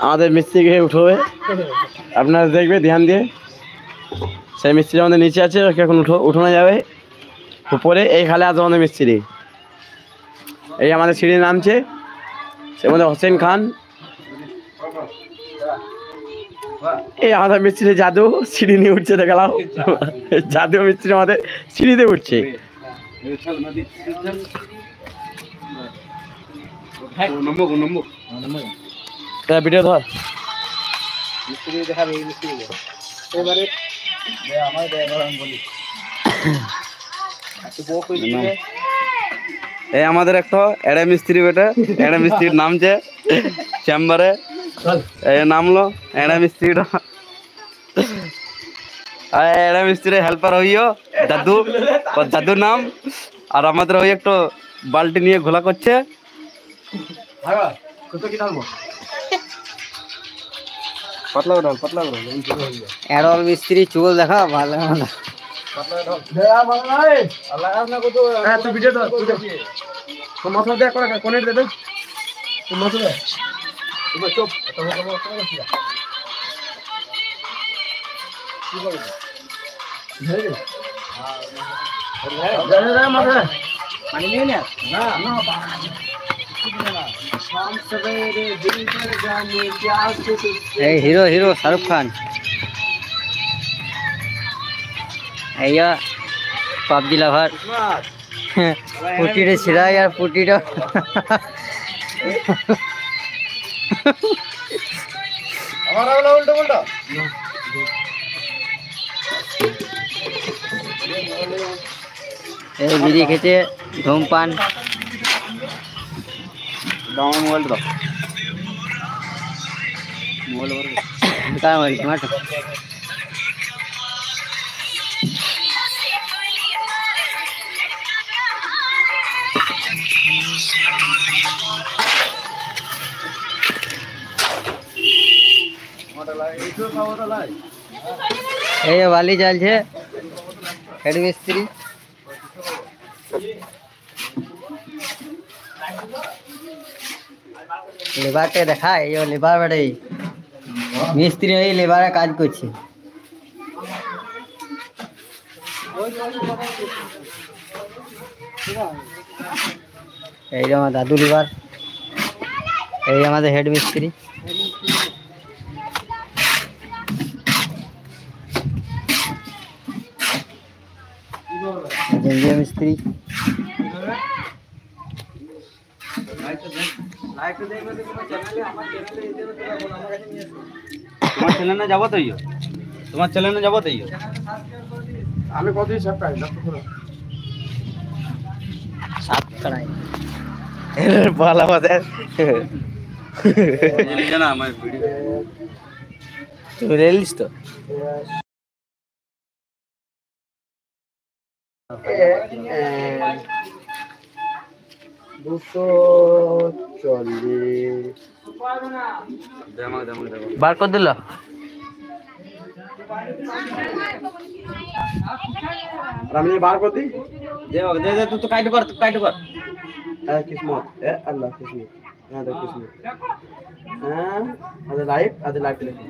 আমাদের মিস্ত্রিকে উঠোবে, আপনারা দেখবে ধ্যান দিয়ে। সেই মিস্ত্রি আমাদের নিচে আছে, ওকে এখন উঠানো যাবে উপরে। এই খালে আছে আমাদের মিস্ত্রি, এই আমাদের সিঁড়ি নামছে, সে মধ্যে হোসেন খান। এই আমাদের মিস্ত্রি জাদু সিঁড়ি নিয়ে উঠছে, দেখালাম জাদু মিস্ত্রি আমাদের সিঁড়িতে উঠছে। ভিডিও ধর এই আমাদের একটা এড়ে মিস্ত্রি বেটা, এড়ে মিস্ত্রির নামছে চেম্বারে, এই নামলো এড়ে মিস্ত্রিটা। এড়ে মিস্ত্রি হেল্পার হইও দাদু, ওর দাদুর নাম। আর আমাদের ওই একটা বালতি নিয়ে ঘোলা করছে। এড়ল মিস্ত্রি চুল দেখা ভালো ভালো। Hero hero Shahrukh Khan. এইয়া পাবজি লাভার পুটিটা ছিড়াই আর পুটিটা এই বিড়ি খেতে ধূমপান। মোবাইল দাও, काय माहिती टमाटर এই वाली जाल છે हेड मिस्त्री লেবারকে দেখা এই লেবার বড়ে মিস্ত্রি এই লেবারে কাজ করছে। এই যে আমার দাদু লেবার, এই আমাদের হেড মিস্ত্রি। জেন্ডিয়া মিস্ত্রি তোমার চ্যানেলে যাবো তো, তোমার চ্যানেলে যাবো তো। আমি কতই সব পাই সাত কড়াই এর ভালো বাদে জানা আমার ভিডিও তুই রিলিজ তো 240 বার করে দিল। আমি বার করে দিই, দে দে তুই তো কাইট কর, তুই কাইট কর। किस्मत है अल्लाह किस्मत, हां दे किस्मत, हां আদে লাইভ লিখি।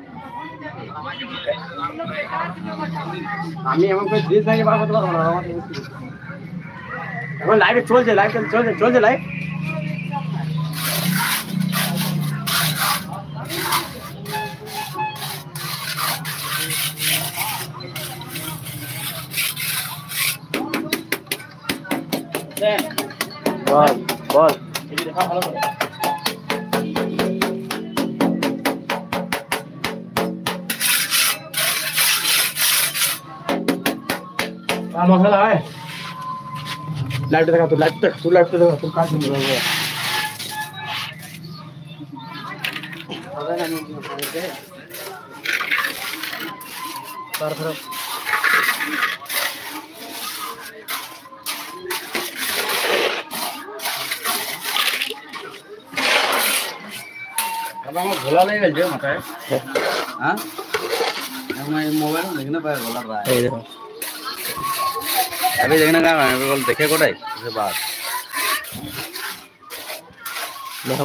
আমি এমন করে দিস নাই বার করতে পারবো না, আমার এখন লাইভে চলছে, চলছে লাইভ। বল বল ভালো করে मसाला है। लाइट देखा तो लाइट तक तू लाइट देखा तू काट नहीं रहा है। पर अब हम भोला नहीं गए जो मत है। हां हम मोबाइल में देखना पाए भोला रहा है। अभी देखना क्या है, देखे कोटाई बात देखा